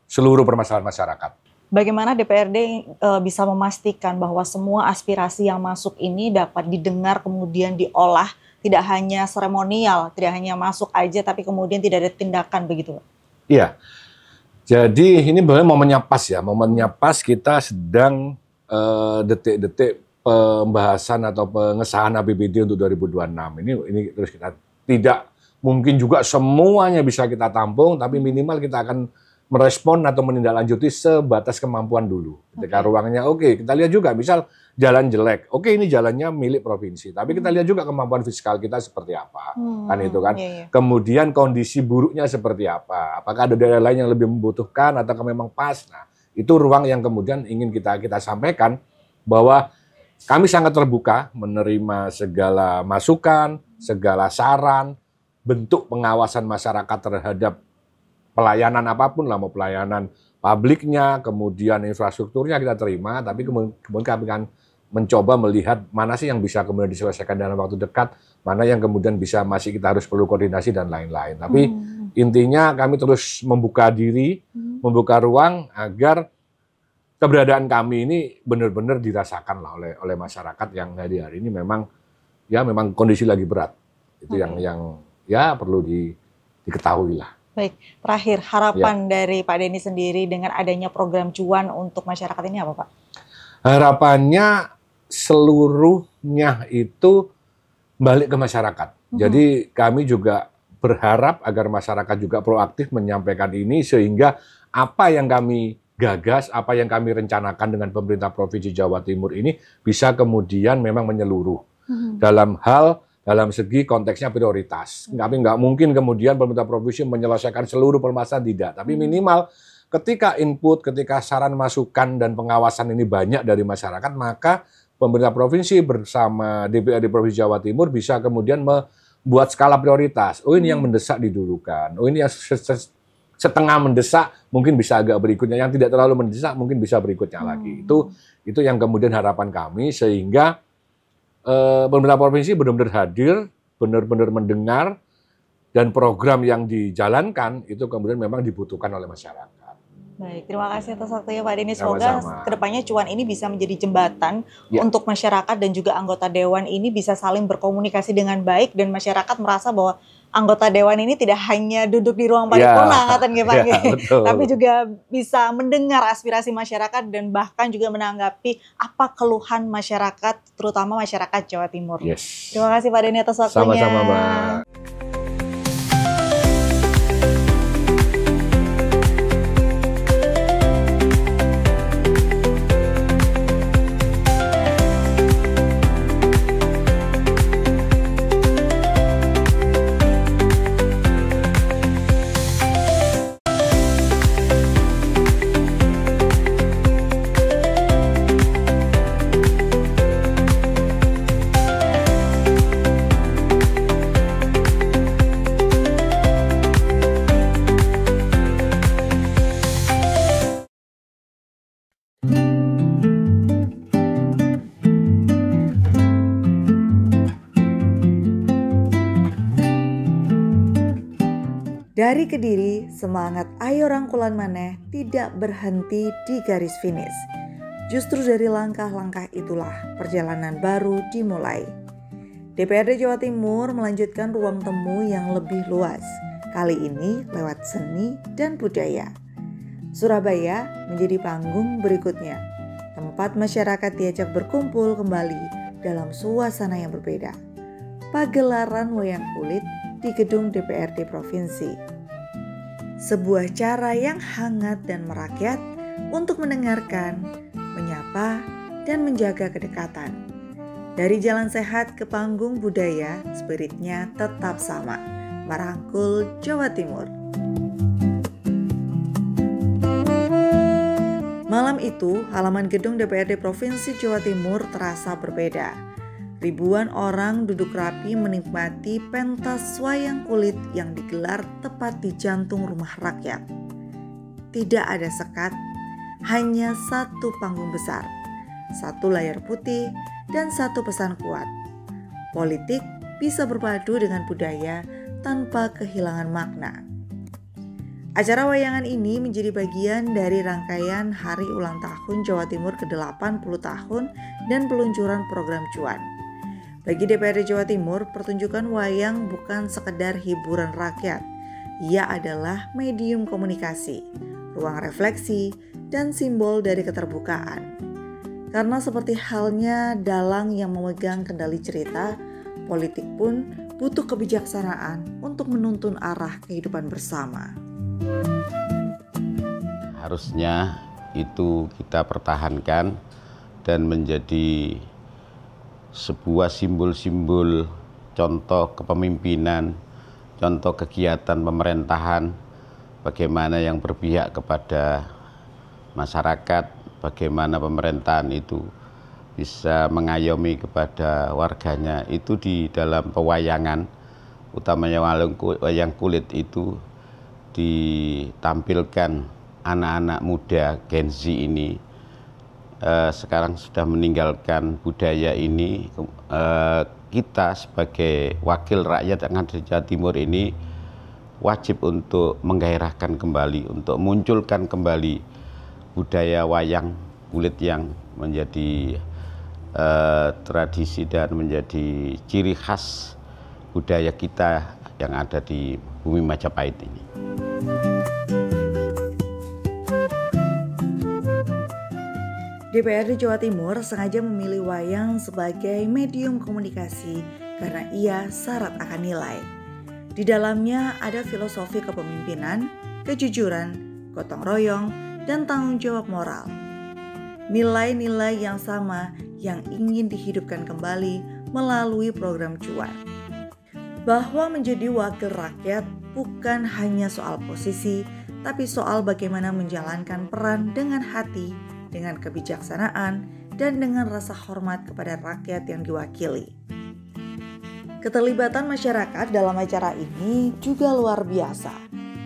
seluruh permasalahan masyarakat. Bagaimana DPRD bisa memastikan bahwa semua aspirasi yang masuk ini dapat didengar kemudian diolah, tidak hanya seremonial, tidak hanya masuk aja tapi kemudian tidak ada tindakan begitu, Pak? Iya. Jadi ini benar momennya pas ya, momennya pas kita sedang detik-detik pembahasan atau pengesahan APBD untuk 2026. Ini terus kita tidak mungkin juga semuanya bisa kita tampung, tapi minimal kita akan merespon atau menindaklanjuti sebatas kemampuan dulu. Ketika ruangnya oke, kita lihat juga misal jalan jelek. Oke, ini jalannya milik provinsi, tapi kita lihat juga kemampuan fiskal kita seperti apa. Kan itu kan. Kemudian kondisi buruknya seperti apa? Apakah ada daerah lain yang lebih membutuhkan atau memang pas? Nah, itu ruang yang kemudian ingin kita sampaikan bahwa kami sangat terbuka menerima segala masukan, segala saran, bentuk pengawasan masyarakat terhadap pelayanan apapun lah, mau pelayanan publiknya, kemudian infrastrukturnya kita terima, tapi kemudian kami akan mencoba melihat mana sih yang bisa kemudian diselesaikan dalam waktu dekat, mana yang kemudian bisa masih kita harus perlu koordinasi dan lain-lain. Tapi intinya kami terus membuka diri, membuka ruang agar keberadaan kami ini benar-benar dirasakan lah oleh masyarakat yang hari-hari ini memang kondisi lagi berat. Itu yang ya perlu diketahui lah. Baik, terakhir harapan dari Pak Denny sendiri dengan adanya program cuan untuk masyarakat ini apa, Pak? Harapannya seluruhnya itu balik ke masyarakat. Jadi kami juga berharap agar masyarakat juga proaktif menyampaikan ini, sehingga apa yang kami gagas, apa yang kami rencanakan dengan pemerintah Provinsi Jawa Timur ini bisa kemudian memang menyeluruh dalam segi konteksnya prioritas. Kami nggak mungkin kemudian pemerintah provinsi menyelesaikan seluruh permasalahan, tidak. Tapi minimal ketika input, ketika saran masukan dan pengawasan ini banyak dari masyarakat, maka pemerintah provinsi bersama DPRD Provinsi Jawa Timur bisa kemudian membuat skala prioritas. Oh, ini yang mendesak didulukan. Oh, ini yang setengah mendesak mungkin bisa agak berikutnya. Yang tidak terlalu mendesak mungkin bisa berikutnya lagi. Itu yang kemudian harapan kami, sehingga pemerintah provinsi benar-benar hadir, benar-benar mendengar, dan program yang dijalankan itu kemudian memang dibutuhkan oleh masyarakat. Baik, terima kasih atas waktunya Pak Denny. Semoga kedepannya cuan ini bisa menjadi jembatan untuk masyarakat dan juga anggota dewan ini bisa saling berkomunikasi dengan baik, dan masyarakat merasa bahwa anggota dewan ini tidak hanya duduk di ruang paripurna, tapi juga bisa mendengar aspirasi masyarakat dan bahkan juga menanggapi apa keluhan masyarakat, terutama masyarakat Jawa Timur. Terima kasih Pak Denny atas waktunya. Sama-sama, Mbak. Dari Kediri, semangat Ayo Rangkulan Maneh tidak berhenti di garis finish. Justru dari langkah-langkah itulah perjalanan baru dimulai. DPRD Jawa Timur melanjutkan ruang temu yang lebih luas, kali ini lewat seni dan budaya. Surabaya menjadi panggung berikutnya, tempat masyarakat diajak berkumpul kembali dalam suasana yang berbeda. Pagelaran wayang kulit di gedung DPRD Provinsi. Sebuah cara yang hangat dan merakyat untuk mendengarkan, menyapa, dan menjaga kedekatan. Dari jalan sehat ke panggung budaya, spiritnya tetap sama, merangkul Jawa Timur. Malam itu, halaman gedung DPRD Provinsi Jawa Timur terasa berbeda. Ribuan orang duduk rapi menikmati pentas wayang kulit yang digelar tepat di jantung rumah rakyat. Tidak ada sekat, hanya satu panggung besar, satu layar putih, dan satu pesan kuat. Politik bisa berpadu dengan budaya tanpa kehilangan makna. Acara wayangan ini menjadi bagian dari rangkaian Hari Ulang Tahun Jawa Timur ke-80 tahun dan peluncuran program Cuan. Bagi DPRD Jawa Timur, pertunjukan wayang bukan sekedar hiburan rakyat. Ia adalah medium komunikasi, ruang refleksi, dan simbol dari keterbukaan. Karena seperti halnya dalang yang memegang kendali cerita, politik pun butuh kebijaksanaan untuk menuntun arah kehidupan bersama. Harusnya itu kita pertahankan dan menjadi sebuah simbol-simbol contoh kepemimpinan, contoh kegiatan pemerintahan, bagaimana yang berpihak kepada masyarakat, bagaimana pemerintahan itu bisa mengayomi kepada warganya. Itu di dalam pewayangan, utamanya wayang kulit itu ditampilkan anak-anak muda Gen Z ini sekarang sudah meninggalkan budaya ini. Kita sebagai wakil rakyat yang ada di Jawa Timur ini wajib untuk menggairahkan kembali, untuk munculkan kembali budaya wayang kulit yang menjadi tradisi dan menjadi ciri khas budaya kita yang ada di bumi Majapahit ini. DPRD Jawa Timur sengaja memilih wayang sebagai medium komunikasi karena ia syarat akan nilai. Di dalamnya ada filosofi kepemimpinan, kejujuran, gotong royong, dan tanggung jawab moral. Nilai-nilai yang sama yang ingin dihidupkan kembali melalui program Cuan. Bahwa menjadi wakil rakyat bukan hanya soal posisi, tapi soal bagaimana menjalankan peran dengan hati, dengan kebijaksanaan, dan dengan rasa hormat kepada rakyat yang diwakili. Keterlibatan masyarakat dalam acara ini juga luar biasa.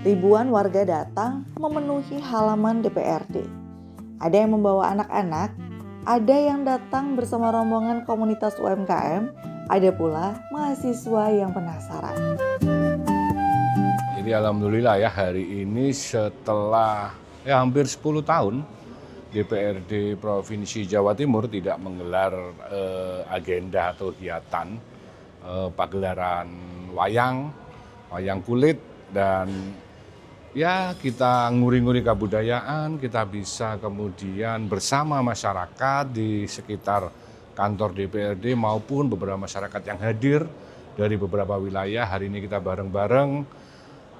Ribuan warga datang memenuhi halaman DPRD. Ada yang membawa anak-anak, ada yang datang bersama rombongan komunitas UMKM, ada pula mahasiswa yang penasaran. Jadi alhamdulillah ya, hari ini setelah hampir 10 tahun DPRD Provinsi Jawa Timur tidak menggelar agenda atau kegiatan pagelaran wayang kulit, dan ya kita nguri-nguri kebudayaan, kita bisa kemudian bersama masyarakat di sekitar kantor DPRD maupun beberapa masyarakat yang hadir dari beberapa wilayah. Hari ini kita bareng-bareng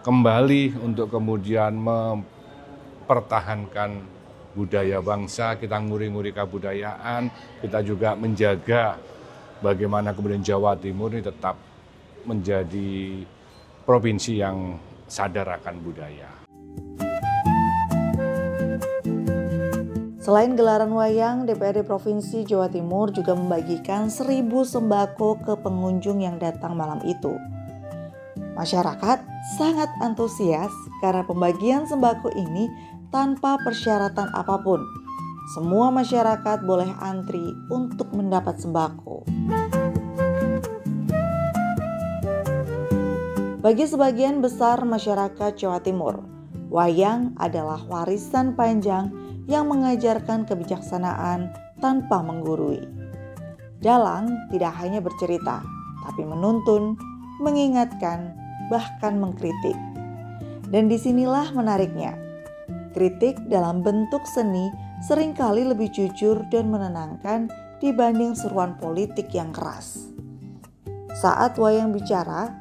kembali untuk kemudian mempertahankan budaya bangsa, kita nguri-nguri kebudayaan, kita juga menjaga bagaimana kemudian Jawa Timur ini tetap menjadi provinsi yang sadar akan budaya. Selain gelaran wayang, DPRD Provinsi Jawa Timur juga membagikan 1.000 sembako ke pengunjung yang datang malam itu. Masyarakat sangat antusias karena pembagian sembako ini tanpa persyaratan apapun. Semua masyarakat boleh antri untuk mendapat sembako. Bagi sebagian besar masyarakat Jawa Timur, wayang adalah warisan panjang yang mengajarkan kebijaksanaan tanpa menggurui. Dalang tidak hanya bercerita, tapi menuntun, mengingatkan, bahkan mengkritik. Dan disinilah menariknya. Kritik dalam bentuk seni seringkali lebih jujur dan menenangkan dibanding seruan politik yang keras. Saat wayang bicara,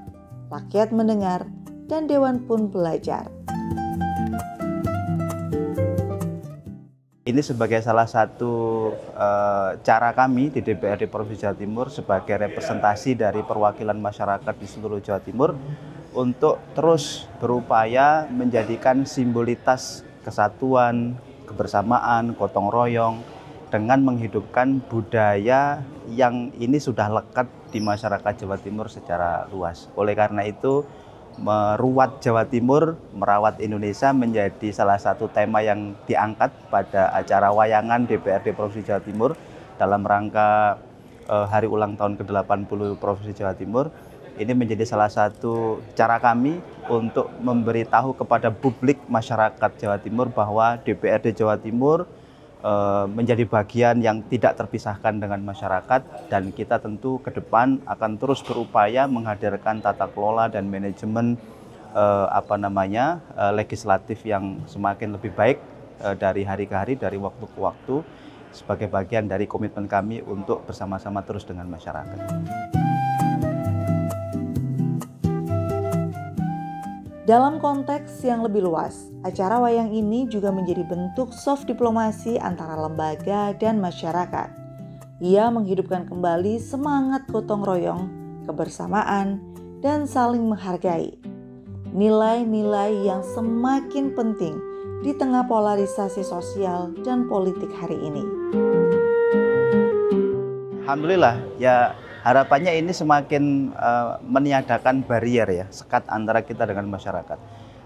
rakyat mendengar dan dewan pun belajar. Ini sebagai salah satu cara kami di DPRD Provinsi Jawa Timur sebagai representasi dari perwakilan masyarakat di seluruh Jawa Timur untuk terus berupaya menjadikan simbolitas kesatuan, kebersamaan, gotong royong dengan menghidupkan budaya yang ini sudah lekat di masyarakat Jawa Timur secara luas. Oleh karena itu, meruat Jawa Timur, merawat Indonesia menjadi salah satu tema yang diangkat pada acara wayangan DPRD Provinsi Jawa Timur dalam rangka hari ulang tahun ke-80 Provinsi Jawa Timur. Ini menjadi salah satu cara kami untuk memberitahu kepada publik masyarakat Jawa Timur bahwa DPRD Jawa Timur menjadi bagian yang tidak terpisahkan dengan masyarakat, dan kita tentu ke depan akan terus berupaya menghadirkan tata kelola dan manajemen legislatif yang semakin lebih baik dari hari ke hari, dari waktu ke waktu, sebagai bagian dari komitmen kami untuk bersama-sama terus dengan masyarakat. Dalam konteks yang lebih luas, acara wayang ini juga menjadi bentuk soft diplomasi antara lembaga dan masyarakat. Ia menghidupkan kembali semangat gotong royong, kebersamaan, dan saling menghargai. Nilai-nilai yang semakin penting di tengah polarisasi sosial dan politik hari ini. Alhamdulillah, ya harapannya ini semakin meniadakan barrier ya, sekat antara kita dengan masyarakat.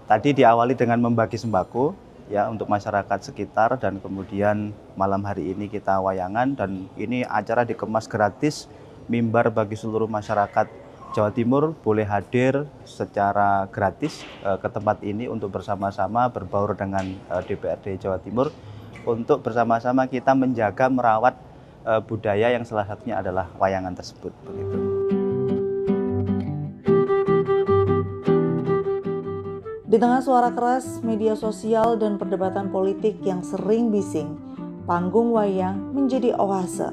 Tadi diawali dengan membagi sembako ya untuk masyarakat sekitar, dan kemudian malam hari ini kita wayangan, dan ini acara dikemas gratis, mimbar bagi seluruh masyarakat Jawa Timur boleh hadir secara gratis ke tempat ini untuk bersama-sama berbaur dengan DPRD Jawa Timur untuk bersama-sama kita menjaga merawat budaya yang salah satunya adalah wayangan tersebut, begitu. Di tengah suara keras, media sosial, dan perdebatan politik yang sering bising, panggung wayang menjadi oase.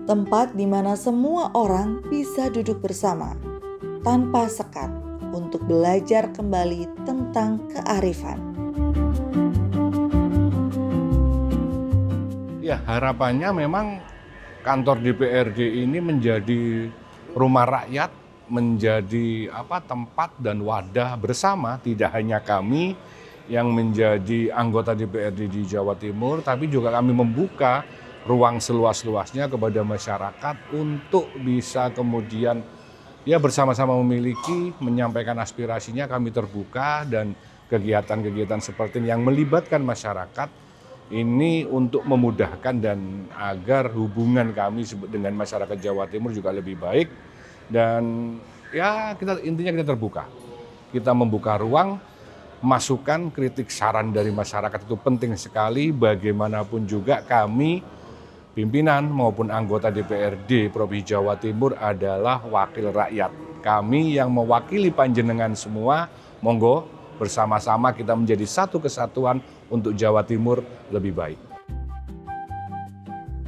Tempat di mana semua orang bisa duduk bersama, tanpa sekat, untuk belajar kembali tentang kearifan. Ya, harapannya memang kantor DPRD ini menjadi rumah rakyat, menjadi tempat dan wadah bersama, tidak hanya kami yang menjadi anggota DPRD di Jawa Timur, tapi juga kami membuka ruang seluas-luasnya kepada masyarakat untuk bisa kemudian ya bersama-sama memiliki, menyampaikan aspirasinya. Kami terbuka, dan kegiatan-kegiatan seperti ini yang melibatkan masyarakat ini untuk memudahkan dan agar hubungan kami dengan masyarakat Jawa Timur juga lebih baik. Dan ya intinya kita terbuka, kita membuka ruang, masukan, kritik, saran dari masyarakat itu penting sekali. Bagaimanapun juga kami pimpinan maupun anggota DPRD Provinsi Jawa Timur adalah wakil rakyat. Kami yang mewakili panjenengan semua, monggo bersama-sama kita menjadi satu kesatuan untuk Jawa Timur lebih baik.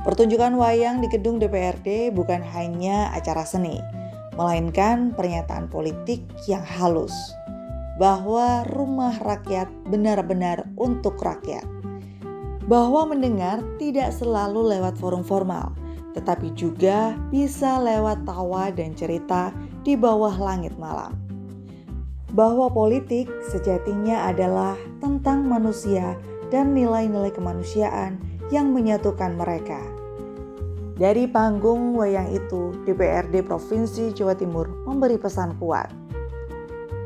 Pertunjukan wayang di gedung DPRD bukan hanya acara seni, melainkan pernyataan politik yang halus, bahwa rumah rakyat benar-benar untuk rakyat. Bahwa mendengar tidak selalu lewat forum formal, tetapi juga bisa lewat tawa dan cerita di bawah langit malam. Bahwa politik sejatinya adalah tentang manusia dan nilai-nilai kemanusiaan yang menyatukan mereka. Dari panggung wayang itu, DPRD Provinsi Jawa Timur memberi pesan kuat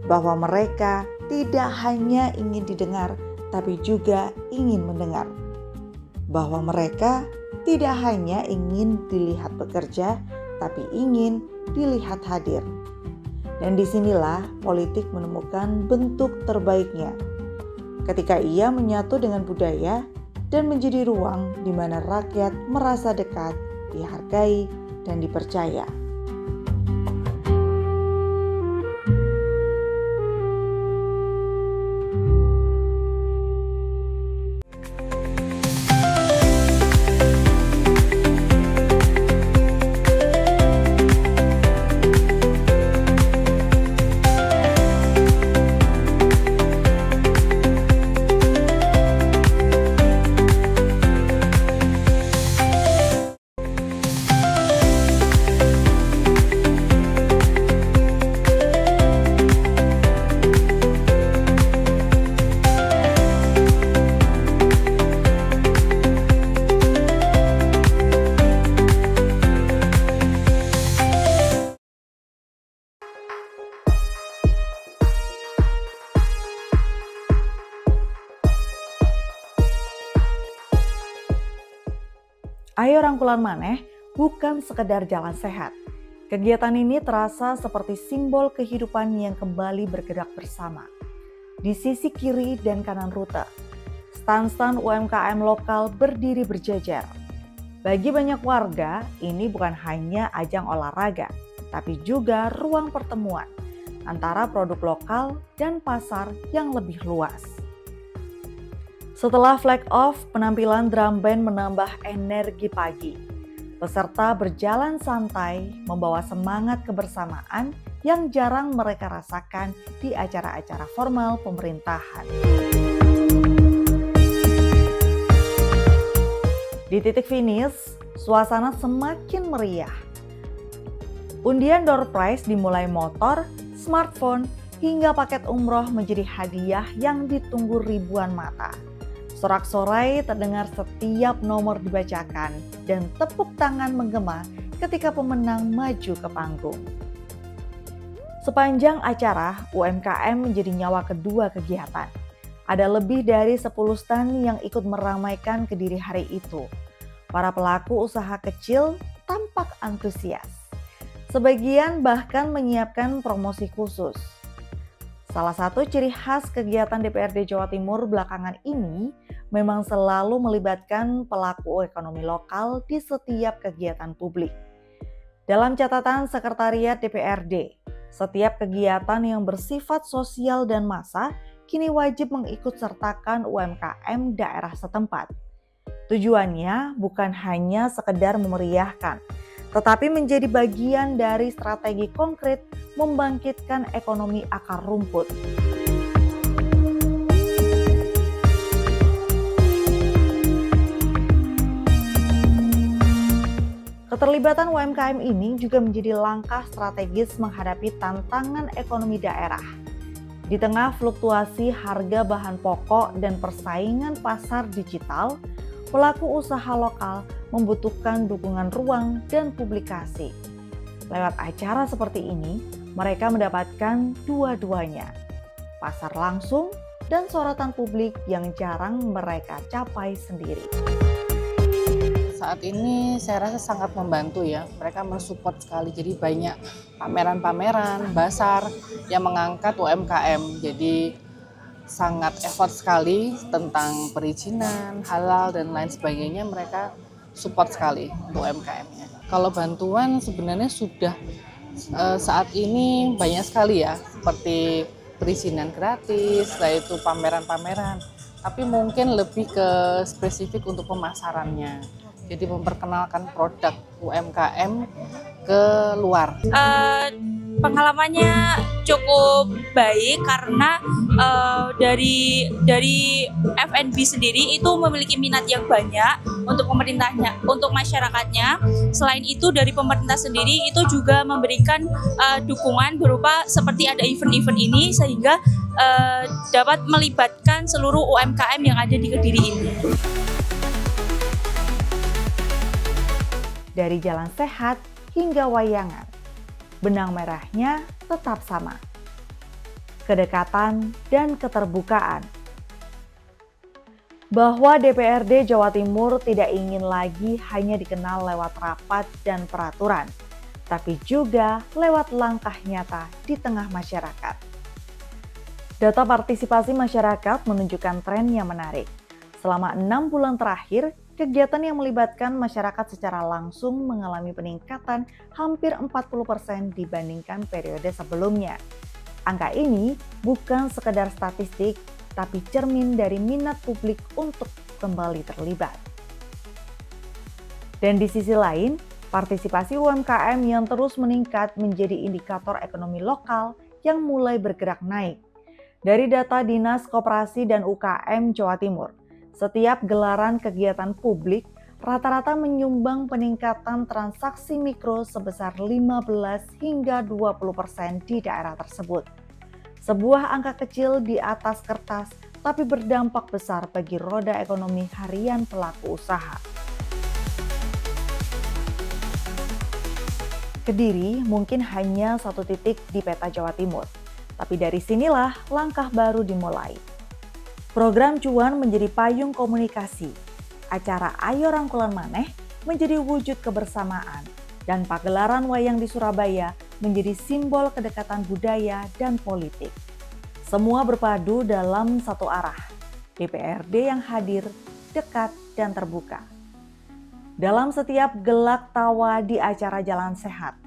bahwa mereka tidak hanya ingin didengar, tapi juga ingin mendengar. Bahwa mereka tidak hanya ingin dilihat bekerja, tapi ingin dilihat hadir. Dan disinilah politik menemukan bentuk terbaiknya. Ketika ia menyatu dengan budaya dan menjadi ruang di mana rakyat merasa dekat, dihargai, dan dipercaya. Ayo Rangkulan Maneh bukan sekedar jalan sehat. Kegiatan ini terasa seperti simbol kehidupan yang kembali bergerak bersama. Di sisi kiri dan kanan rute, stand-stand UMKM lokal berdiri berjajar. Bagi banyak warga, ini bukan hanya ajang olahraga, tapi juga ruang pertemuan antara produk lokal dan pasar yang lebih luas. Setelah flag off, penampilan drum band menambah energi pagi. Peserta berjalan santai, membawa semangat kebersamaan yang jarang mereka rasakan di acara-acara formal pemerintahan. Di titik finish, suasana semakin meriah. Undian door prize dimulai motor, smartphone, hingga paket umroh menjadi hadiah yang ditunggu ribuan mata. Sorak-sorai terdengar setiap nomor dibacakan dan tepuk tangan menggema ketika pemenang maju ke panggung. Sepanjang acara, UMKM menjadi nyawa kedua kegiatan. Ada lebih dari 10 stand yang ikut meramaikan Kediri hari itu. Para pelaku usaha kecil tampak antusias. Sebagian bahkan menyiapkan promosi khusus. Salah satu ciri khas kegiatan DPRD Jawa Timur belakangan ini memang selalu melibatkan pelaku ekonomi lokal di setiap kegiatan publik. Dalam catatan Sekretariat DPRD, setiap kegiatan yang bersifat sosial dan massa kini wajib mengikutsertakan UMKM daerah setempat. Tujuannya bukan hanya sekedar memeriahkan, tetapi menjadi bagian dari strategi konkret membangkitkan ekonomi akar rumput. Keterlibatan UMKM ini juga menjadi langkah strategis menghadapi tantangan ekonomi daerah. Di tengah fluktuasi harga bahan pokok dan persaingan pasar digital, pelaku usaha lokal membutuhkan dukungan ruang dan publikasi. Lewat acara seperti ini, mereka mendapatkan dua-duanya, pasar langsung dan sorotan publik yang jarang mereka capai sendiri. Saat ini saya rasa sangat membantu ya, mereka mensupport sekali, jadi banyak pameran-pameran, basar yang mengangkat UMKM, jadi sangat effort sekali tentang perizinan, halal dan lain sebagainya, mereka support sekali UMKM-nya. Kalau bantuan sebenarnya sudah saat ini banyak sekali ya, seperti perizinan gratis, yaitu pameran-pameran, tapi mungkin lebih ke spesifik untuk pemasarannya. Jadi memperkenalkan produk UMKM ke luar. Pengalamannya cukup baik karena dari FNB sendiri itu memiliki minat yang banyak untuk pemerintahnya, untuk masyarakatnya. Selain itu dari pemerintah sendiri itu juga memberikan dukungan berupa seperti ada event-event ini sehingga dapat melibatkan seluruh UMKM yang ada di Kediri ini. Dari jalan sehat hingga wayangan, benang merahnya tetap sama. Kedekatan dan keterbukaan. Bahwa DPRD Jawa Timur tidak ingin lagi hanya dikenal lewat rapat dan peraturan, tapi juga lewat langkah nyata di tengah masyarakat. Data partisipasi masyarakat menunjukkan tren yang menarik. Selama 6 bulan terakhir, kegiatan yang melibatkan masyarakat secara langsung mengalami peningkatan hampir 40% dibandingkan periode sebelumnya. Angka ini bukan sekedar statistik, tapi cermin dari minat publik untuk kembali terlibat. Dan di sisi lain, partisipasi UMKM yang terus meningkat menjadi indikator ekonomi lokal yang mulai bergerak naik. Dari data Dinas Koperasi dan UKM Jawa Timur, setiap gelaran kegiatan publik rata-rata menyumbang peningkatan transaksi mikro sebesar 15 hingga 20% di daerah tersebut. Sebuah angka kecil di atas kertas, tapi berdampak besar bagi roda ekonomi harian pelaku usaha. Kediri mungkin hanya satu titik di peta Jawa Timur, tapi dari sinilah langkah baru dimulai. Program Cuan menjadi payung komunikasi. Acara Ayo Rangkulan Maneh menjadi wujud kebersamaan, dan pagelaran wayang di Surabaya menjadi simbol kedekatan budaya dan politik. Semua berpadu dalam satu arah. DPRD yang hadir, dekat, dan terbuka. Dalam setiap gelak tawa di acara Jalan Sehat,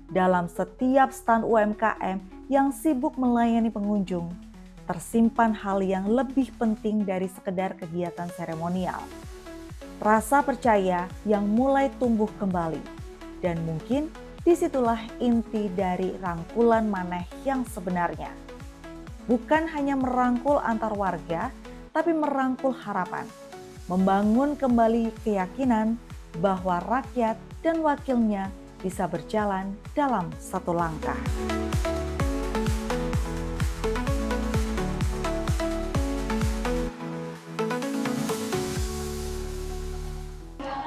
dalam setiap stand UMKM yang sibuk melayani pengunjung, tersimpan hal yang lebih penting dari sekedar kegiatan seremonial. Rasa percaya yang mulai tumbuh kembali, dan mungkin disitulah inti dari rangkulan maneh yang sebenarnya. Bukan hanya merangkul antar warga, tapi merangkul harapan, membangun kembali keyakinan bahwa rakyat dan wakilnya bisa berjalan dalam satu langkah.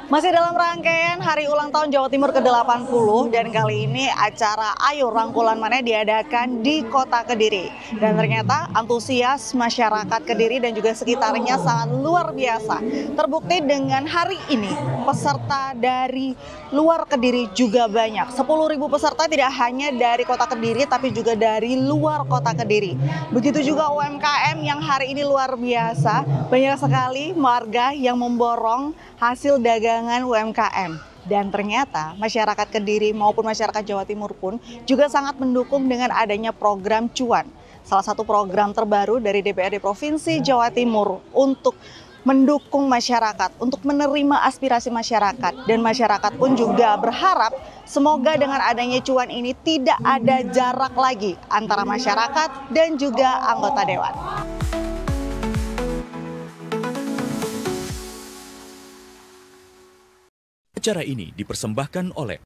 Masih dalam rangkaian Hari Ulang Tahun Jawa Timur ke-80 dan kali ini acara Ayo Rangkulan Maneh diadakan di Kota Kediri. Dan ternyata antusias masyarakat Kediri dan juga sekitarnya sangat luar biasa. Terbukti dengan hari ini peserta dari luar Kediri juga banyak. 10.000 peserta tidak hanya dari Kota Kediri tapi juga dari luar Kota Kediri. Begitu juga UMKM yang hari ini luar biasa. Banyak sekali warga yang memborong hasil dagangan UMKM. Dan ternyata masyarakat Kediri maupun masyarakat Jawa Timur pun juga sangat mendukung dengan adanya program Cuan. Salah satu program terbaru dari DPRD Provinsi Jawa Timur untuk mendukung masyarakat, untuk menerima aspirasi masyarakat. Dan masyarakat pun juga berharap semoga dengan adanya Cuan ini tidak ada jarak lagi antara masyarakat dan juga anggota dewan. Acara ini dipersembahkan oleh